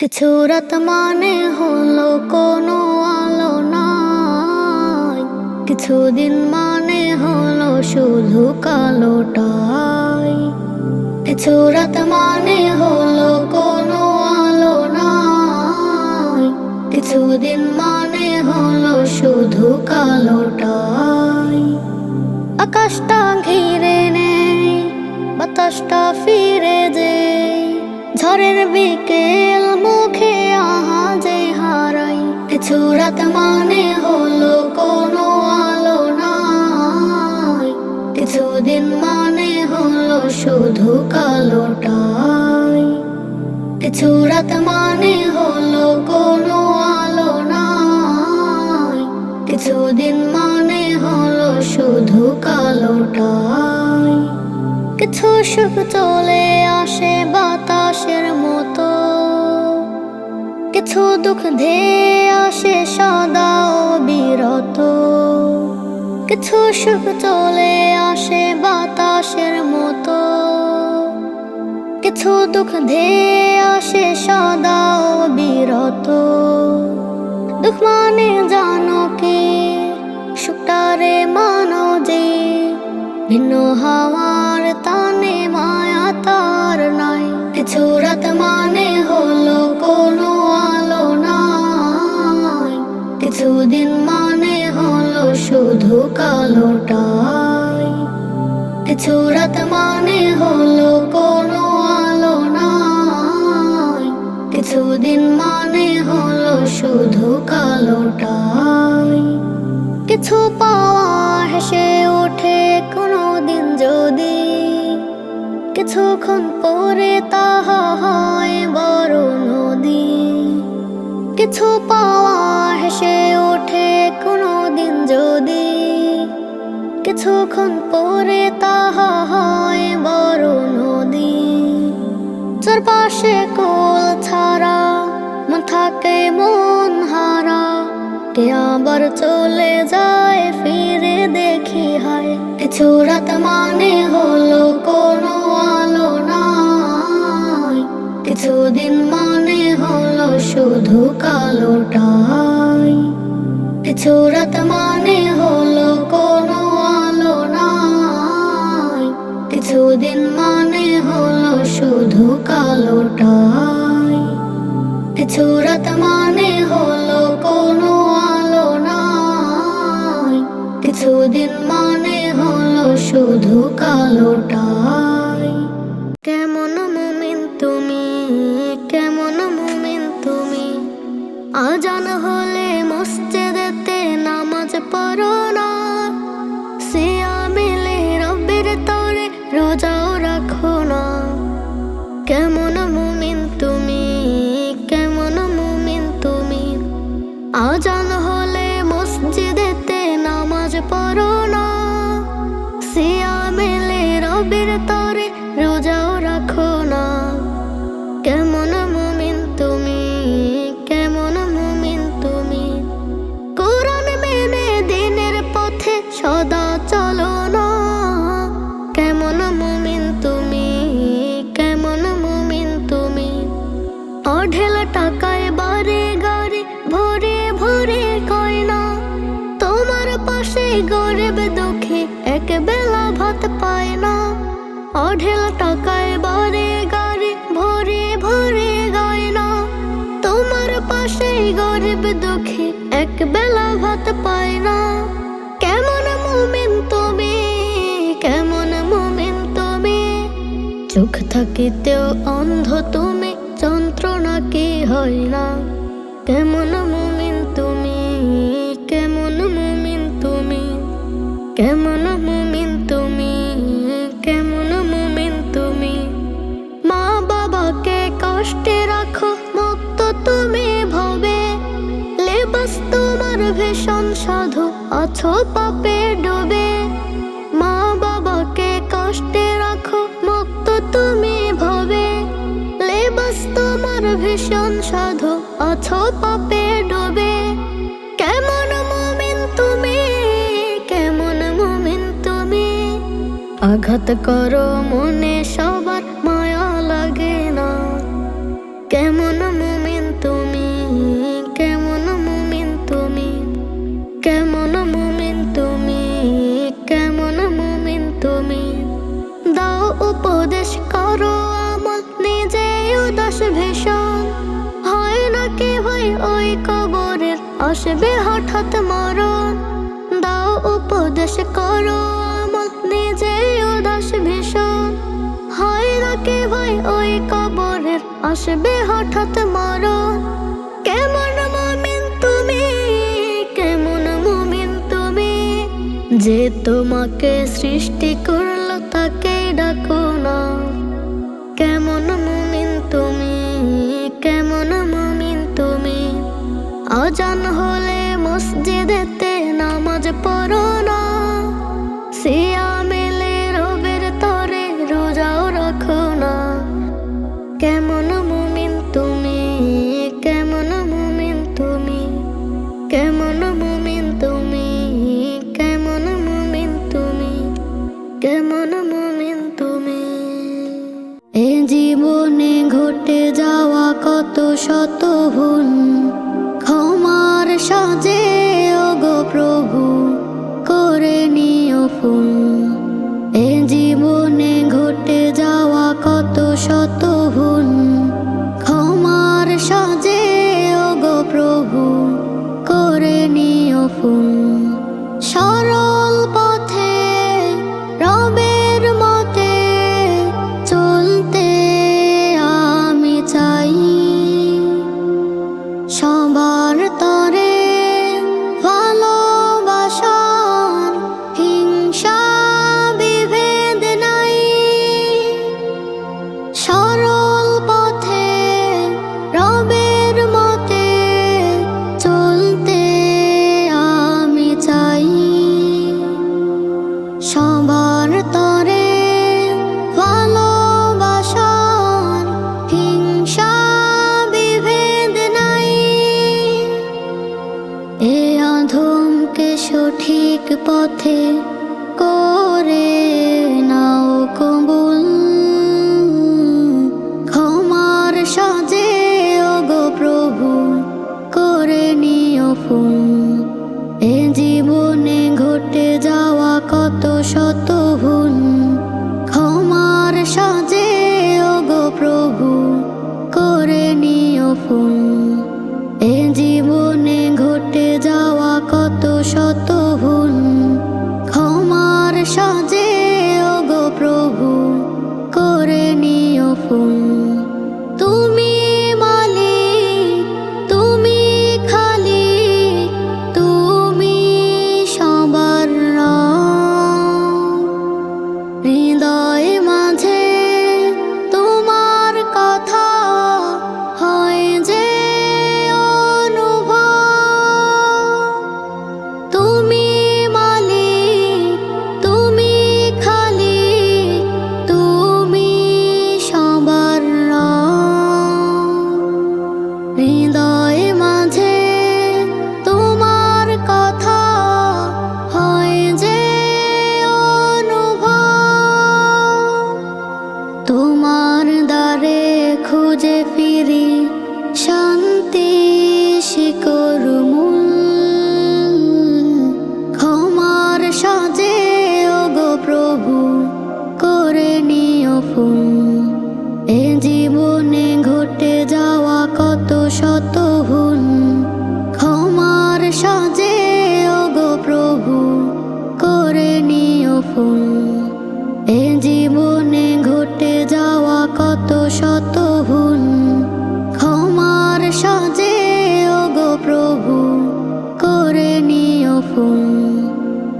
কিছু রাত মানে হলো কোনো আলো নাই, কিছুদিন মানে হলো শুধু কালোটাই। কিছু রাত মানে হলো কোনো আলো নাই, কিছুদিন মানে হলো শুধু কালোটাই। আকাশটা ঘিরে নেই, বাতাসটা ফিরে যে, ঝড়ের বিকেল মুখে আহাজে হারাই। কিছু রাত মানে হলো কোনো আলো নাই, কিছুদিন মানে হলো শুধু কালোটাই। কিছু রাত মানে হলো কোনো আলো নাই, কিছুদিন মানে হলো শুধু কালোটাই। কিছু সুখ চলে আসে বাতাসের মতো, কিছু দুঃখ ধেয়ে আসে সদা অবিরত। কিছু সুখ চলে আসে বাতাসের মতো, কিছু দুঃখ ধেয়ে আসে সদা অবিরত। দুঃখ মানে জানো কি, সুখটারে মানো যে, ভিন্ন হাওয়ার টানে মায়া তার নাই। কিছু রাত মানে হলো কোনো আলো নাই, কিছুদিন মানে হলো শুধু কালোটাই। কিছু রাত মানে হলো কোনো আলো নাই, কিছুদিন মানে হলো শুধু কালোটাই। কিছু পাওয়া হেসে ওঠে কোনো দিন যদি, কিছুক্ষণ পরে তাহা হয় বড় নদী। কিছু পাওয়া হেসে ওঠে কোনো দিন যদি, কিছুক্ষণ পরে তাহা হয় বড় নদী। চারপাশে কোল ছাড়া মন থাকে মন হারা, কে আবার চলে যায় ফিরে দেখি হায়। কিছু রাত মানে হলো কোনো আলো নাই, কিছুদিন মানে হলো শুধু কালোটাই। কিছু রাত মানে হলো কোনো আলো নাই, কিছুদিন মানে হলো শুধু কালোটাই। কিছু রাত মানে হলো কোনো আলো নাই, কিছুদিন মানে হলো শুধু কালোটাই। কেমন মুমিন তুমি, কেমন মুমিন তুমি, আজান হলে মসজিদেতে নামাজ পড়ো না, সিয়ামে রব্বের তরে রোজাও রাখো না। কেমন মুমিন তুমি, কেমন মুমিন তুমি, আজান হলে মসজিদেতে নামাজ পড়ো না, সিয়ামে রব্বের তরে রোজাও রাখো না। কেমন মুমিন তুমি, কেমন মুমিন তুমি, কোরআন মেনে দিনের পথে সদা চলো না। কেমন মুমিন তুমি, কেমন মুমিন তুমি, অঢেল টাকায় বাড়ি গাড়ি ভরে ভরে কয়না, তোমার পাশে গরিব দুঃখী এক বেলা ভাত পায় না। অঢেল টাকায় বাড়ি গাড়ি ভরে ভরে গয়না, তোমার পাশে গরিব দুঃখী এক বেলা ভাত পায় না। কেমন মুমিন তুমি, কেমন মুমিন তুমি, চোখ থাকিতেও অন্ধ তুমি, যন্ত্রণা কি হয় না। কেমন মুমিন তুমি, কেমন মুমিন তুমি, কেমন মুমিন তুমি, কেমন মুমিন তুমি, মা বাবাকে কষ্টে রাখো মুক্ত তুমি ভবে, লেবাস তোমার ভীষণ সাধু আছো পাপে ডুবে। মা বাবাকে কষ্টে রাখো মুক্ত তুমি ভবে, লেবাস তোমার ভীষণ সাধু আছো পাপে ডুবে। কেমন মুমিন তুমি, কেমন মুমিন তুমি, আঘাত করো মনে সবার মায়া লাগে না। কেমন মুমিন আসবে হঠাৎ মরণ। দাও উপদেশ করো আমল, নিজে উদাস ভীষণ। হয় নাকি ভাই ওই কবরের, আসবে হঠাৎ মরণ। কেমন মুমিন তুমি, কেমন মুমিন তুমি, যে তোমাকে সৃষ্টি করলো তাকে ডাকো না। কেমন মুমিন তুমি, কেমন মুমিন তুমি, আজান হলে মসজিদেতে নামাজ পড়ো না। সিয়ামেলে রবের তরে রোজাও রাখো না। কেমন মুমিন তুমি, কেমন মুমিন তুমি, কেমন মুমিন তুমি, কেমন মুমিন তুমি, কেমন মুমিন তুমি। এ জীবনে ঘটে যাওয়া কত শত ভুল, ক্ষমার সাজে ওগো প্রভু করে নিও ফুল। এ জীবনে ঘটে যাওয়া কত শত ভুল, ক্ষমার সাজে ওগো প্রভু করে নিও ফুল। সরল পথে রবের মতে চলতে আমি চাই। সবার তরে ভালোবাসার হিংসা বিভেদ নাই। সরল পথে রবের মতে চলতে আমি চাই। সবার তরে ভালোবাসার হিংসা বিভেদ নাই। এ অধমকে সঠিক পথে করে নাও কবুল। ক্ষমার সাজে ওগো প্রভু করে নিও ফুল। এ জীবনে ঘটে যাওয়া কত শত ভুল, ক্ষমার সাজে ওগো প্রভু করে নিও ফুল। এ জীবনে ঘটে যাওয়া কত শত ভুল, ক্ষমার সাজে ওগো প্রভু করে নিও ফুল। তুমি মালিক, তুমি খালিক, তুমি সবার রব। হৃদয় মাঝে তোমার কথা হয় যে অনুভব। তুমি মালিক, তুমি খালিক, তুমি সবার রব। হৃদয় মাঝে তোমার কথা হয় যে অনুভব। তোমার দ্বারে খুঁজে ফিরি শান্তি শিকড় মূল। ক্ষমার সাজে ওগো প্রভু করে নিও ফুল। এ জীবনে ঘটে যাওয়া কত শত ভুল, ক্ষমার সাজে ওগো প্রভু করে নিও ফুল। এ জীবনে ঘটে যাওয়া কত শত ভুল, ক্ষমার সাজে ওগো প্রভু করে নিও ফুল।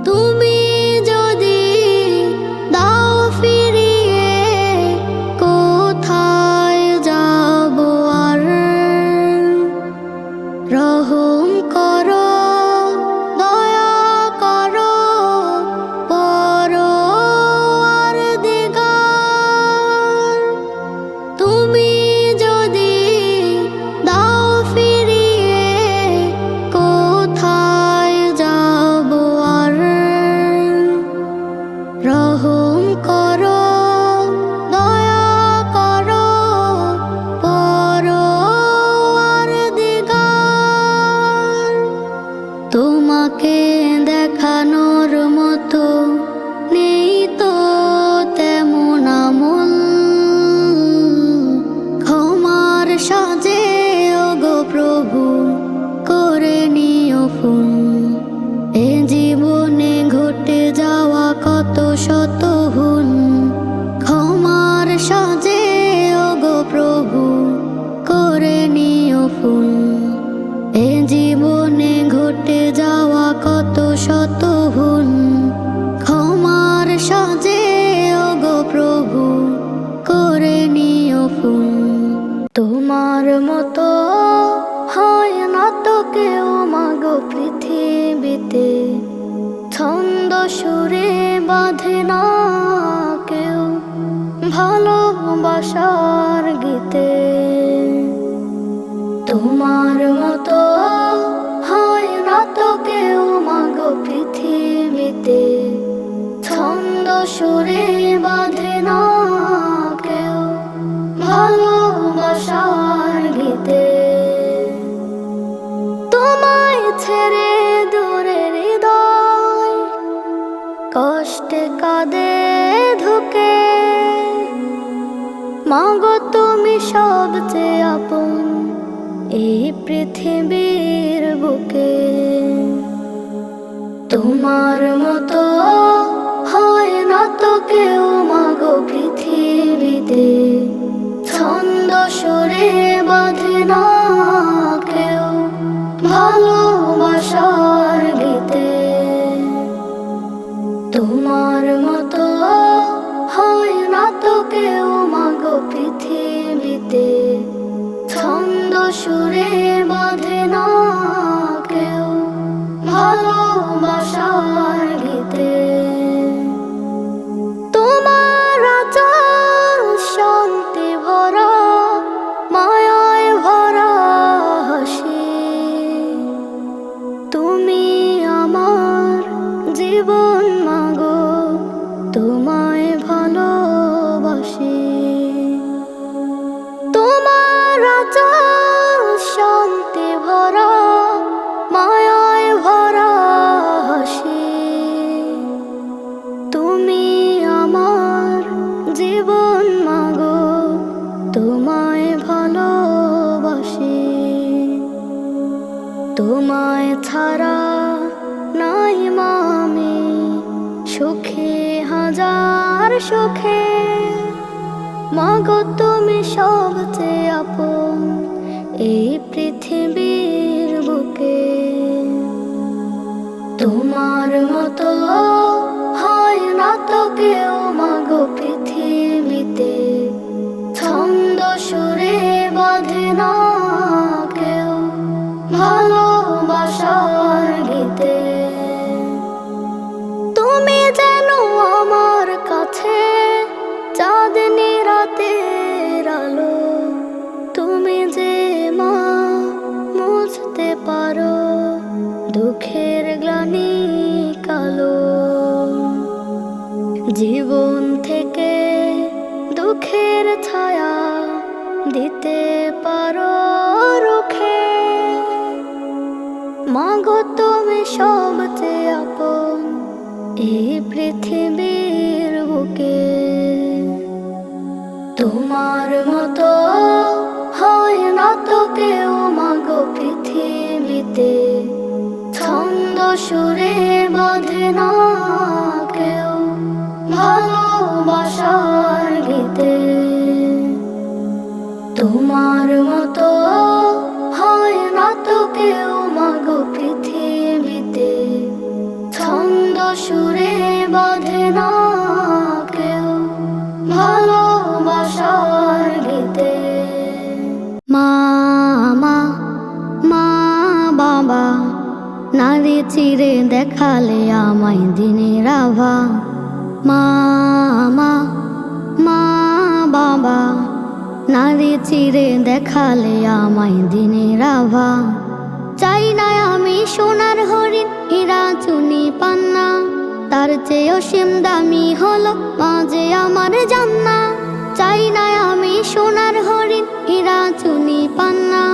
তুমি যদি দাও ফিরিয়ে কোথায় যাব আর। রহম করো, দয়া করো পরওয়ারদিগার। তুমি যদি দাও ফুল। এ জীবনে ঘটে যাওয়া কত শত ভুল, ক্ষমার সাজে ওগো প্রভু করে নিও ফুল। তোমার মতো হয় না তো কেউ মাগো পৃথিবীতে, ছন্দ সুরে বাঁধে না কেউ ভালোবাসার গীতে। তোমার মতো হয় না তো কেউ মাগো পৃথিবীতে, ছন্দ সুরে বাঁধে না কেউ ভালোবাসার গীতে। তোমায় ছেড়ে দূরে হৃদয় কষ্টে কাঁদে ধুকে, মাগো তুমি সবচেয়ে আপন এই পৃথিবীর বুকে। তোমার মতো হয় না তো কেউ মাগো পৃথিবীতে, ছন্দ সুরে বাঁধে না কেউ ভালোবাসার গীতে। তোমার মতো হয় না তো কেউ মাগো পৃথিবীতে, ছন্দ সুরে বাঁধে না কেউ ভালোবাসার গীতে। তোমার আচল শান্তি ভরা, মায়ায় ভরা হাসি, তুমি আমার জীবন মাগো তোমায় ভালোবাসি। তোমার আচল শান্তি ভরা, মায়ায় ভরা হাসি, তুমি আমার জীবন মাগো তোমায় ভালোবাসি। তোমায় ছাড়া নাই মামি সুখে হাজার সুখে, মাগো তুমি সবচেয়ে আপন এই পৃথিবীর বুকে। তোমার মতো হয় না তো কেউ মাগো পৃথিবীতে, ছন্দ সুরে বাঁধে না কেউ ভালোবাসার গীতে। তুমি যেন আমার কাছে চাঁদনি রাতের আলো, তুমি যে মা মুছতে পারো দুঃখের গ্লানি কালো। জীবন থেকে দুঃখের ছায়া দিতে পারো রুখে, মাগো তুমি সবচেয়ে আপন এই পৃথিবীর বুকে। তোমার মতো হয় না তো কেউ মাগো পৃথিবীতে, ছন্দ সুরে বাঁধে না কেউ ভালোবাসার গীতে। তোমার মতো হয় না তো কেউ মাগো পৃথিবীতে, ছন্দ সুরে বাঁধে না কেউ ভালোবাসার গীতে। মা মা মা বাবা নারী চিরে দেখালে আমায় দিনের আভা। মা মা মা বাবা নারী চিরে দেখালে আমায় দিনের আভা। চাই না আমি সোনার হরিণ হীরা চুনি পান্না, তার চেয়ে অসীম দামি হলো মাঝে আমার জান্না। চাই না আমি সোনার হরিণ হীরা চুনি পান্না,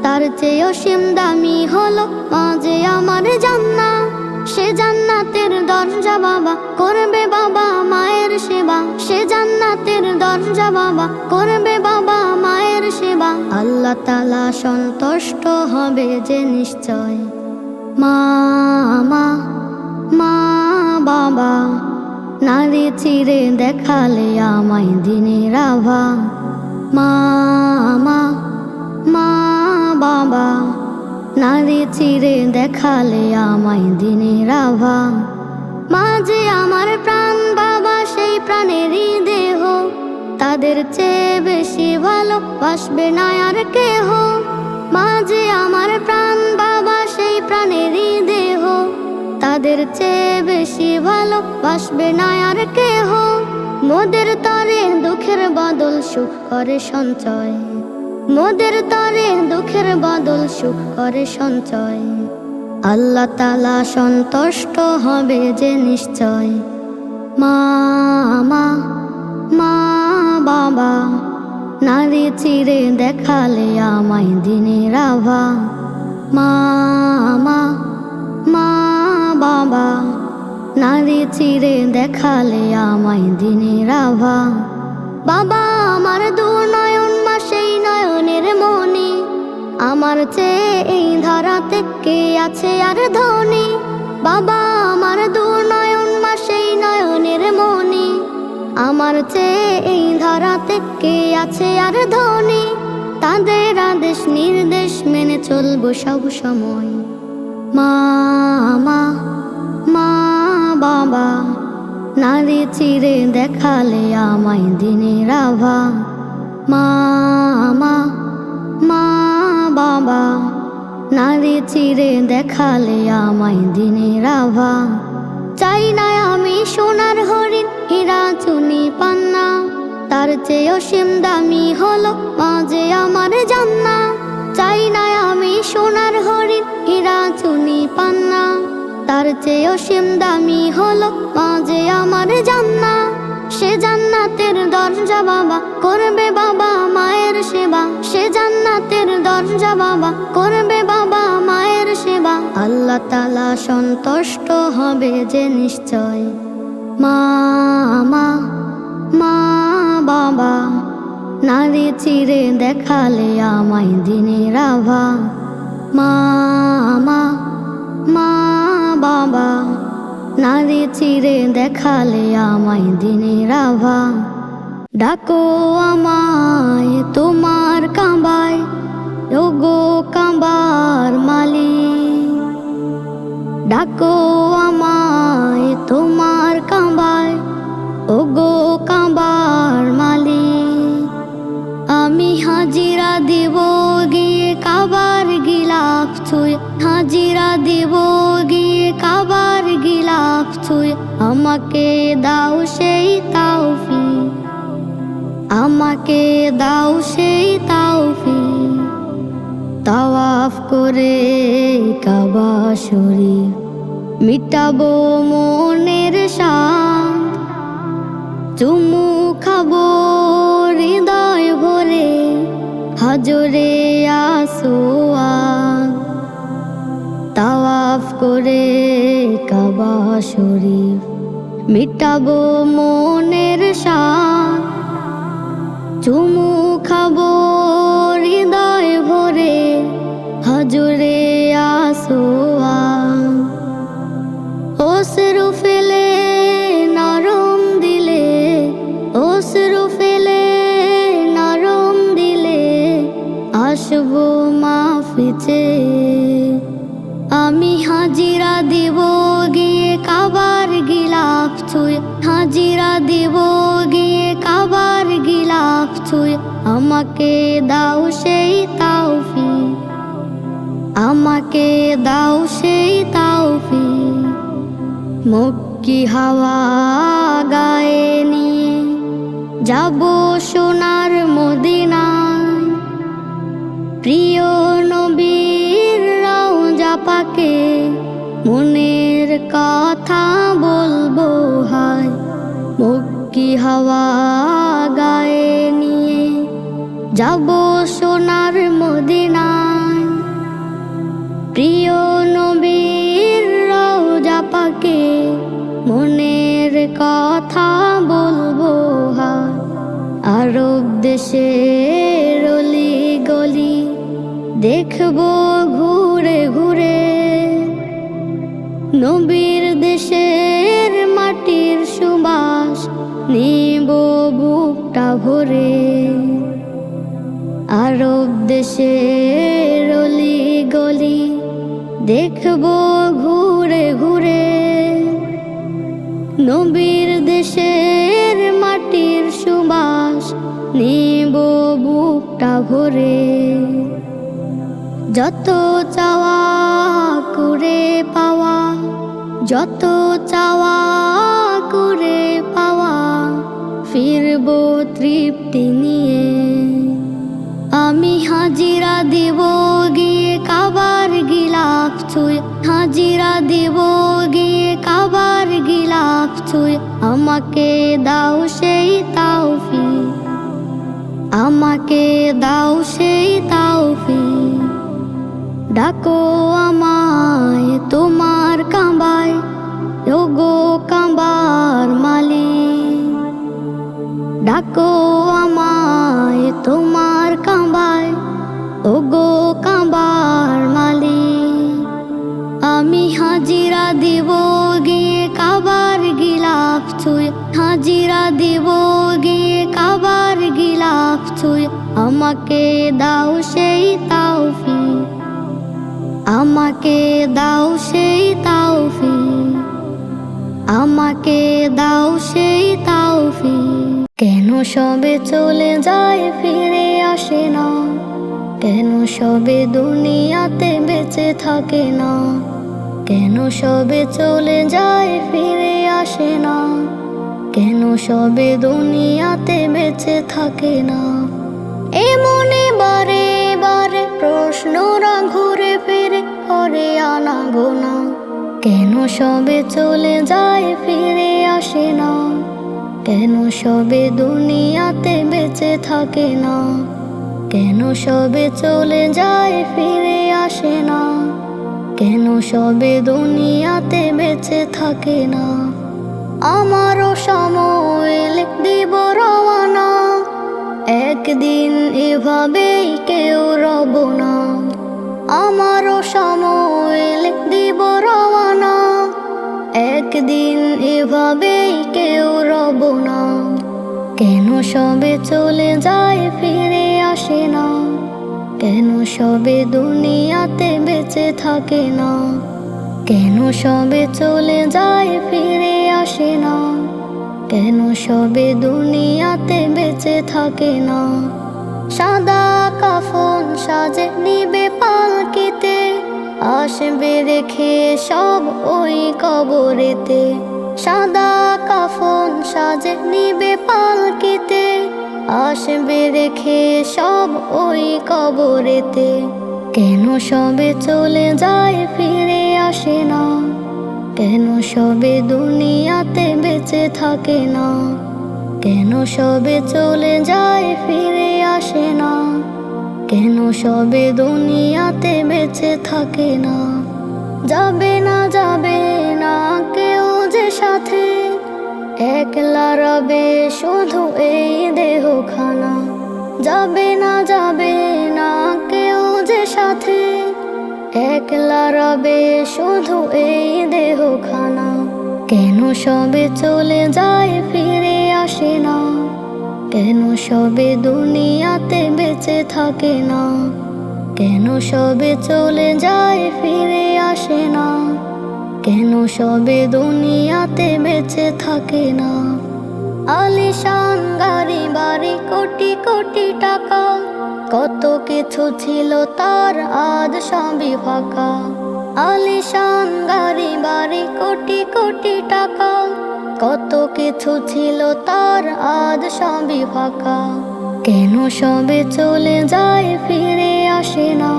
তার চেয়ে অসীম দামি হলো মাঝে আমার জান্না। সে জান্নাতের দরজা বাবা করবে বাবা মায়ের সেবা, সে জান্নাতের দরজা বাবা করবে বাবা মায়ের সেবা। আল্লাহ তাআলা সন্তুষ্ট হবে যে নিশ্চয়। মা মা মা বাবা নারী চিরে দেখালে আমায় দিনের আভা। মা মা মা নারী চিরে দেখালে আমায় দিনের আভা। মা যে আমার প্রাণ, বাবা সেই প্রাণেরই দেহ, তাদের চেয়ে বেশি ভালোবাসবে না আর কেহ। মা যে আমার প্রাণ, বাবা সেই প্রাণেরই দেহ, তাদের চেয়ে বেশি ভালোবাসবে না আর কেহ। মোদের তরে দুঃখের বদল সুখ করে সঞ্চয়, মোদের তরে দুঃখের বদল সুখ করে সঞ্চয়। আল্লাহ তাআলা সন্তুষ্ট হবে যে নিশ্চয়। মা মা মা বাবা নারী চিরে দেখালে আমায় দিনের আভা। মা মা মা বাবা নারী চিরে দেখালে আমায় দিনের আভা। বাবা আমার দুনয়ন, মা সেই নয়নের মনি, আমার চেয়ে এই ধারাতে কে আছে আর ধনী। বাবা আমার দুনয়ন, মা সেই নয়নের মনি, আমার চেয়ে এই ধারাতে কে আছে আর ধনী। তাদের আদেশ নির্দেশ মেনে চলবো সব সময়। মা মা মা বাবা নারী চিরে দেখালে আমায় দিনের আভা। মা মা মা বাবা নারী চিরে দেখালে আমায় দিনের আভা। চাই না আমি সোনার হরিণ, হীরা চুনি পান্না, তার চেয়ে অসীম দামি হলো মা যে আমার জান্না। চাই না আমি সোনার হরিণ, হীরা চুনি পান্না, তার চেয়ে অসীম দামি হলো মা যে আমার জান্না। সে জান্নাতের দরজা বাবা করবে বাবা মায়ের সেবা, সে জান্নাতের দরজা বাবা করবে বাবা মায়ের সেবা। আল্লাহ তাআলা সন্তুষ্ট হবে যে নিশ্চয়। মা মা মা বাবা নারী চিরে দেখালে আমায় দিনের আভা। মা মা মা বাবা নারী চিরে দেখালে আমায় দিনের আভা। ডাকো আমায় তোমার কাঁবায়, ওগো কাঁবার মালিক। ডাকো আমায় তোমার কাঁবায়, ওগো কাঁবার মালিক। আমি হাজিরা দিব গিয়ে কাবার গিলাফ ছুঁয়ে, হাজিরা দিব গিয়ে কাবার গিলাফ ছুঁয়ে। আমাকে দাও সেই তৌফিক, আমাকে দাও সেই তৌফিক। তাওয়াফ করে কাবা শরীফ মিটাবো মনের শান্ত, চুমু খাবো হৃদয় ভরে হাজরে আসওয়াদ। তাওয়াফ করে কাবা শরীফ মিটাবো মনের শান্ত, চুমু খাবো হৃদয় ভরে হাজরে আসওয়াদ। অশ্রু ফেলে নরম দিলে, অশ্রু ফেলে নরম দিলে আসবো মাফি চেয়ে। আমি হাজিরা দিব গিয়ে কাবার গিলাফ ছুঁয়ে, হাজিরা দিব গিয়ে কাবার গিলাফ ছুঁয়ে। আমাকে দাও সেই তৌফিক, আমাকে দাও সেই তৌফিক। মক্কি হাওয়া গায়ে নিয়ে যাব সোনার মদিনায়, প্রিয় নবীর রওজা পাকে মনের কথা বলবো হায়। মক্কি হাওয়া গায়ে নিয়ে যাব সোনার মদিনায়, প্রিয় নবীর রওজা পাকে মনের কথা বলবো হায়। আরব দেশের অলি গলি দেখবো ঘুরে ঘুরে, নবীর দেশের মাটির সুবাস নিব বুকটা ভরে। আরব দেশের অলি গলি দেখবো ঘুরে ঘুরে নবীর দেশের মাটির সুবাস নিব বুকটা ভরে। যত চাওয়া করে পাওয়া, যত চাওয়া করে পাওয়া, ফিরবো তৃপ্তি নিয়ে। আমি হাজিরা দিব গিয়ে কাবার গিলাফ ছুঁয়ে, হাজিরা দিব গিয়ে কাবার গিলাফ ছুঁয়ে। আমাকে দাও সেই তাওফিক, আমাকে দাও সেই তাওফিক। ডাকো আমায় তোমার কাবায়, ওগো কাবার মালিক। ডাকো আমায় তোমার কাবায়, ওগো কাবার মালিক। আমি হাজিরা দিব গিয়ে কাবার গিলাফ ছুঁয়ে, হাজিরা দিব গিয়ে কাবার গিলাফ ছুঁয়ে। আমাকে দাও সেই তাওফিক, আমাকে দাও সেই তাওফিক, আমাকে দাও সেই তাওফিক। কেন সবে চলে যায় ফিরে আসে না, কেন সবে দুনিয়াতে বেঁচে থাকে না, কেন সবে চলে যায় ফিরে আসে না, কেন সবে দুনিয়াতে বেঁচে থাকে না। এমনি বারে বারে প্রশ্নরা ঘুরে ফিরে করে আনা গোনা। কেন সবে চলে যায় ফিরে আসে না, কেন সবে দুনিয়াতে বেঁচে থাকে না, কেন সবে চলে যায় ফিরে আসে না, কেন সবে দুনিয়াতে বেঁচে থাকে না। আমারও সময় দিব রওয়ানা, একদিন এভাবেই কেউ রব না। আমারও সময় দিব রওয়ানা, একদিন এভাবেই কেউ রব না। কেন সবে চলে যায় ফিরে আসে না, কেন সবে দুনিয়াতে বেঁচে থাকে না, কেন সবে চলে যায় ফিরে আসে না, কেন সবে দুনিয়াতে বেঁচে থাকে না। সাদা কাফন সাজে নিবে পালকিতে, আসবে রেখে সব ওই কবরেতে। সাদা কাফন সাজে নিবে পালকিতে, আসবে রেখে সব ওই কবরেতে। কেন সবে চলে যায় ফিরে আসে না, কেন সবে দুনিয়াতে বেঁচে থাকে না, কেন সবে চলে যায় ফিরে আসে না, কেন সবে দুনিয়াতে বেঁচে থাকে না। যাবে না যাবে না কেউ যে সাথে, একলা রবে শুধু এই দেহখানা। যাবে না যাবে না কেউ যে সাথে, একলা রবে শুধু এই দেহখানা। কেন সবে চলে যায় ফিরে আসে না, কেন সবে দুনিয়াতে বেঁচে থাকে না, কেন সবে চলে যায় ফিরে আসে না, কেন সবে দুনিয়াতে বেঁচে থাকে না। আলিশান গাড়ি বাড়ি কোটি কোটি টাকা, কত কিছু ছিল তার আজ সবই ফাঁকা। আলিশান গাড়ি বাড়ি কোটি কোটি টাকা, কত কিছু ছিল তার আজ সবই ফাঁকা। কেন সবে চলে যায় ফিরে আসে না,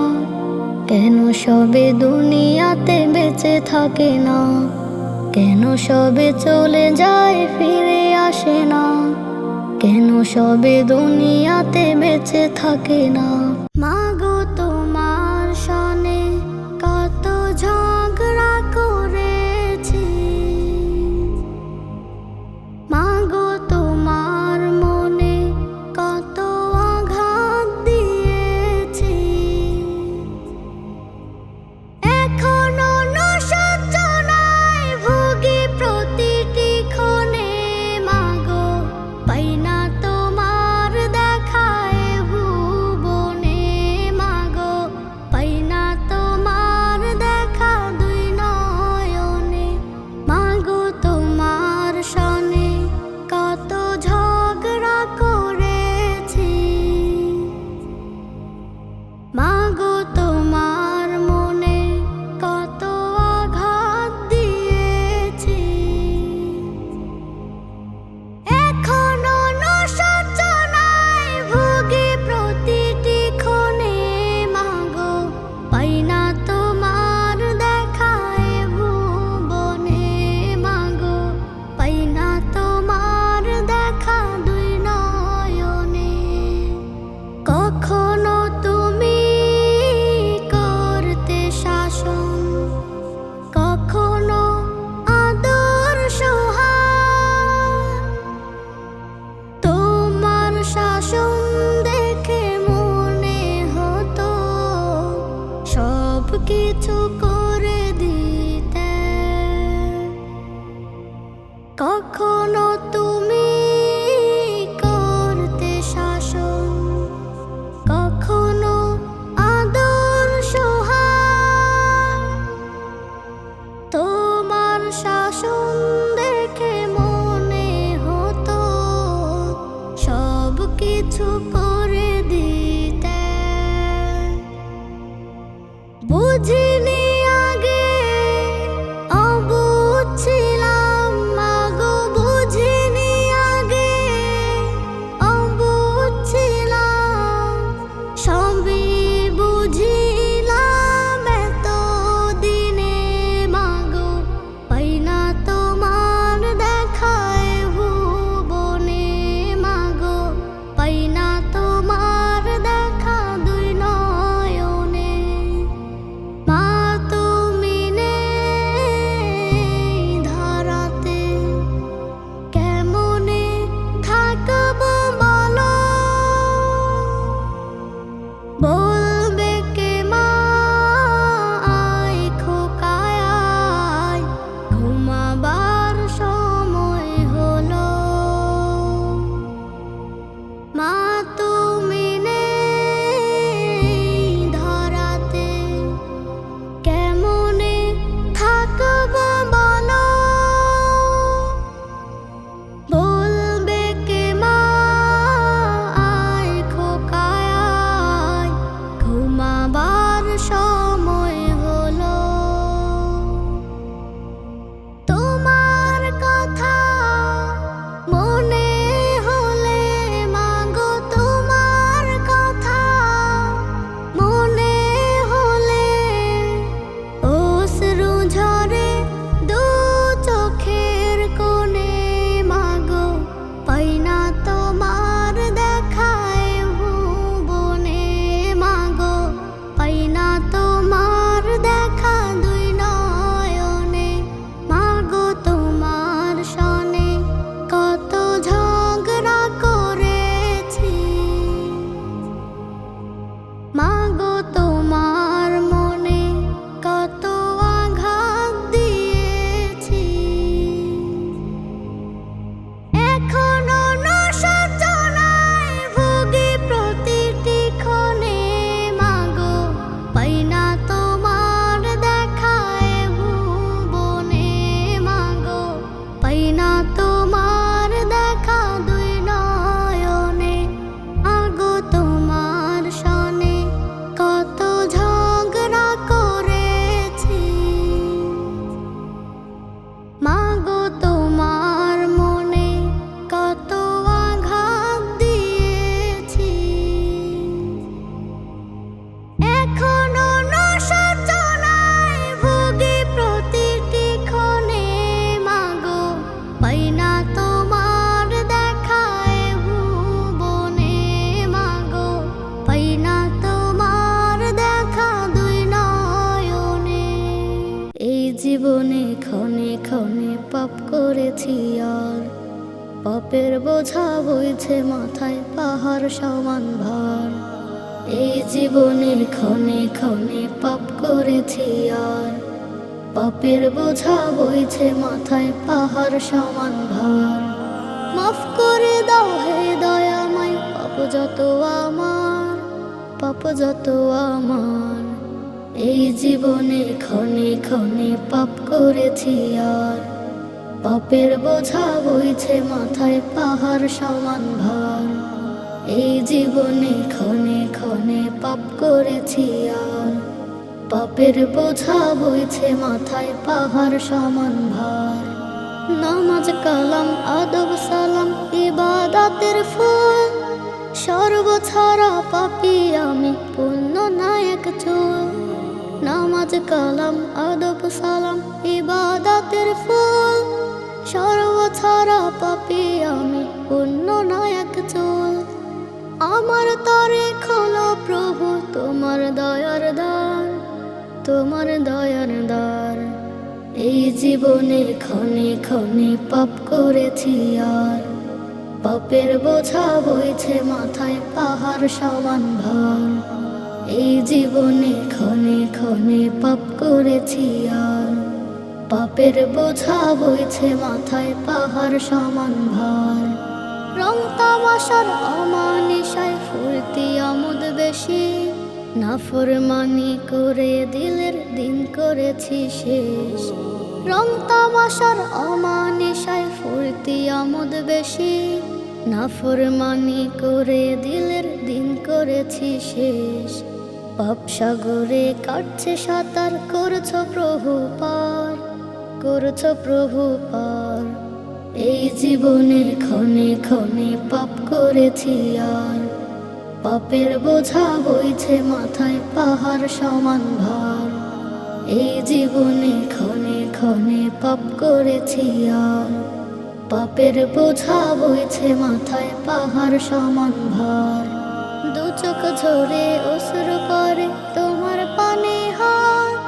কেন সবে দুনিয়াতে বেঁচে থাকে না, কেন সবে চলে যায় ফিরে আসে না, কেন সবে দুনিয়াতে বেঁচে থাকে না। মাগো তোমার সনে কত ঝগড়া করেছি, মাগো তোমার মনে কত আঘাত দিয়েছি। এখনো নসজ্জনায় ভুগি প্রতিটি ক্ষণে, মাগো পাই না তোমার দেখায় ভুবনে। কিছু করে দিতে। কখনো তুমি করতে শাসন, কখনো আদর সহায়। তোমার শাসন দেখে মনে হতো সব কিছু করে দিতে। বুঝিনি আগে, অবুঝ ছিলাম মাগো, বুঝিনি আগে, অবুঝ ছিলাম। সবই বুঝিলাম এতদিনে মাগো, পাই না তোমার দেখায় ভুবনে মাগো, পাই না তোমার দেখা দুই নয়নে। মা তুমি নেই ধরাতে, কেমনে থাকবো বলো? বলবে কে মা আয় খোকায় আয়, ঘুমাবার সময় হলো। মা তুমি নেই ধরাতে, কেমনে থাকবো বলো? বলবে কে মা আয় খোকায় আয়, ঘুমাবার সময় হলো। তোমার কথা মনে হলে মাগো, তোমার কথা মনে হলে অশ্রু ঝরে দু চোখের কোণে মাগো, পাই না তোমার দেখায় ভুবনে মাগো, পাই না তোমার দেখা দুই নয়নে। মাগো তোমার সনে কত ঝগড়া করেছি, মাগো তোমার মনে কত আঘাত দিয়েছি। এখনো অনুশোচনায় ভুগি প্রতিটি ক্ষণে মাগো, পাই না তোমার দেখায় ভুবনে মাগো, পাই না তোমার দেখা দুই নয়নে। মাগো তোমার সনে কত ঝগড়া করেছি, মাগো তোমার মনে কত আঘাত দিয়েছি। এখনো অনুশোচনায় ভুগি প্রতিটি ক্ষণে মাগো, পাই না তোমার দেখায় ভুবনে মাগো, পাই না তোমার দেখা দুই নয়নে। এই জীবনে ক্ষণে ক্ষণে পাপ করেছি আর, পাপের বোঝা বইছে মাথায় পাহাড় সমান ভার। এই জীবনের ক্ষণে ক্ষণে পাপ করেছি আর, পাপের বোঝা বইছে মাথায় পাহাড় সমান ভার। মাফ করে দাও হে দয়াময়, পাপ যত আমার, পাপ যত আমার। এই জীবনে ক্ষণে ক্ষণে পাপ করেছি আর, পাপের বোঝা বইছে মাথায় পাহাড় সমান ভার। এই জীবনে ক্ষণে ক্ষণে পাপ করেছি আর, পাপের বোঝা বইছে মাথায় পাহাড় সমান ভার। নামাজ কালাম আদব সালাম ইবাদতের ফুল, সর্বছাড়া পাপী আমি পুণ্য নায়ক চুল। নামাজ কালাম আদব সালাম ইবাদতের ফুল, সর্বছাড়া পাপী আমি পুণ্য নায়ক চুল। আমার তরে খোলো প্রভু তোমার দয়ার দ্বার, তোমার দয়ার দ্বার। এই জীবনে ক্ষণে ক্ষণে পাপ করেছি আর, পাপের বোঝা বইছে মাথায় পাহাড় সমান ভার। এই জীবনে ক্ষণে ক্ষণে পাপ করেছি আর পাপের বোঝা বইছে মাথায় পাহাড় সমান ভার। রং তামাশার অমানিসায় ফুর্তি আমোদ বেশি, নাফরমানি করে দিলের দিন করেছি শেষ। রং তামাশার অমানিসায় ফুর্তি আমোদ বেশি, নাফরমানি করে দিলের দিন করেছি শেষ। পাপ সাগরে কাটছে সাঁতার, করছো প্রভু পার, করছো প্রভু পার। এই জীবনের ক্ষণে ক্ষণে পাপ করেছি আর পাপের বোঝা বইছে মাথায় পাহাড় সমান ভার। এই জীবনে ক্ষণে ক্ষণে পাপ করেছি আর পাপের বোঝা বইছে মাথায় পাহাড় সমান ভার। দু চোখ ঝরে অশ্রু করে তোমার পানে হাত,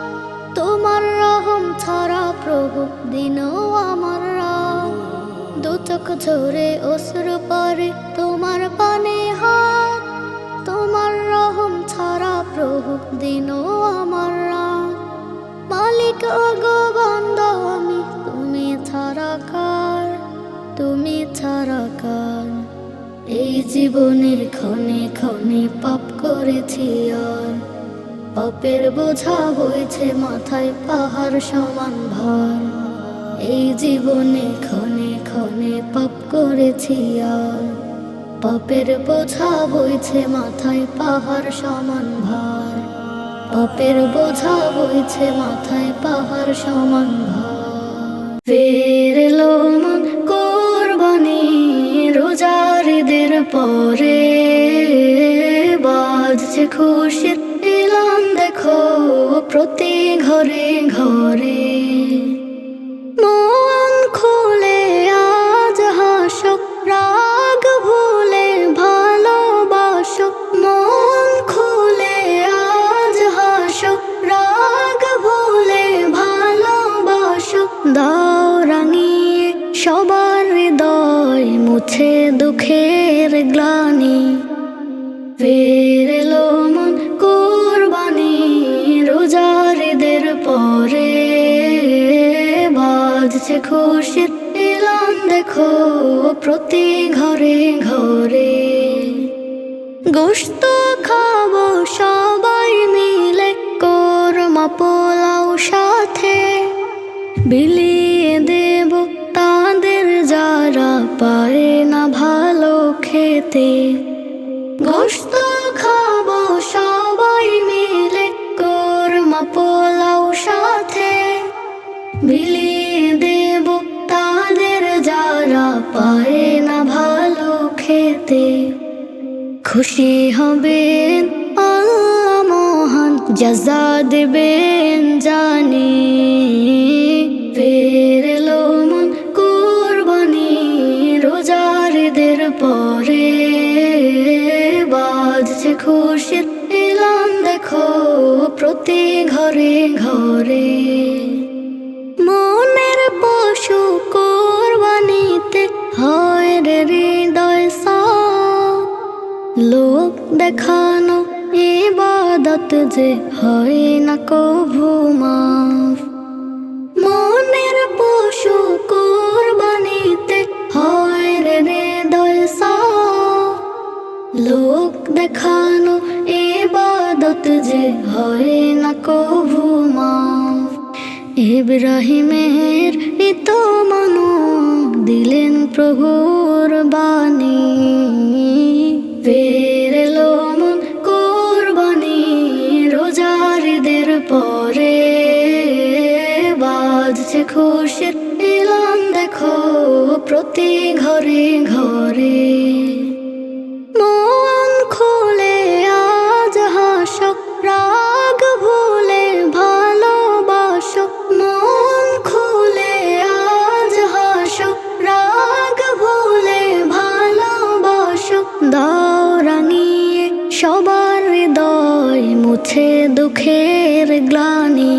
তোমার রহম ছাড়া প্রভু দিনও আমার রাত। দু চোখ ঝরে অশ্রু করে তোমার পানে হাত, তোমার রহম ছাড়া প্রভু দিনও আমার রাত। মালিক ওগো বান্দা আমি, তুমি ছাড়া কার, তুমি ছাড়া কার। এই জীবনের ক্ষণে ক্ষণে পাপ করেছি আর পাপের বোঝা বইছে মাথায় পাহাড় সমান ভার। এই জীবনে ক্ষণে ক্ষণে পাপ করেছি আর পাপের বোঝা বইছে মাথায় পাহাড় সমান ভার। পাপের বোঝা বইছে মাথায় পাহাড় সমান ভার। ফের এলো মন কোরবানি রোজারিদের পরে, বাজছে খুশির এলান দেখো প্রতি ঘরে ঘরে। মন খুলে আজ হাসো, রাগ ভুলে ভালোবাসো। মন খুলে আজ হাসো, রাগ ভুলে ভালোবাসো। দাও রাঙিয়ে সবার হৃদয়, মুছে দুঃখের গ্লানি। ফের এলো মন কোরবানি রোজারিদের পরে, বাজছে খুশির এলান দেখো প্রতি ঘরে ঘরে। গোশত খাবো সবাই মিলে, কোরমা পোলাও সাথে, বিলিয়ে দেব তাদের যারা পারে না ভালো খেতে। গোশত খাবো সবাই মিলে, কোরমা পোলাও সাথে, বিলিয়ে দেব তাদের যারা পারে না ভালো খেতে। খুশি হবেন আল্লাহ মহান, জাযা দেবেন জানি। ফের এলো মন কোরবানি রোজারিদের পরে, বাজছে খুশির এলান দেখো প্রতি ঘরে ঘরে। মনের পশু কোরবানিতে হয় রে হৃদয় সাফ, লোক দেখানো ইবাদত যে হয় না কভু মাফ। মনের পশু কোরবানিতে হয় রে হৃদয় সাফ, লোক দেখানো ইবাদত যে হয় না কভু মাফ। ইব্রাহিমের তো মানো দিলেন প্রভুর বাণী, ফের এলো মন কোরবানি রোজারিদের পরে, বাজছে খুশির এলান দেখো প্রতি ঘরে ঘরে। মন খুলে আজ হাসো, রাগ ভুলে ভালোবাসো। মন খুলে আজ হাসো, রাগ ভুলে ভালোবাসো। দাও রাঙিয়ে সবার হৃদয়, মুছে দুঃখের গ্লানি।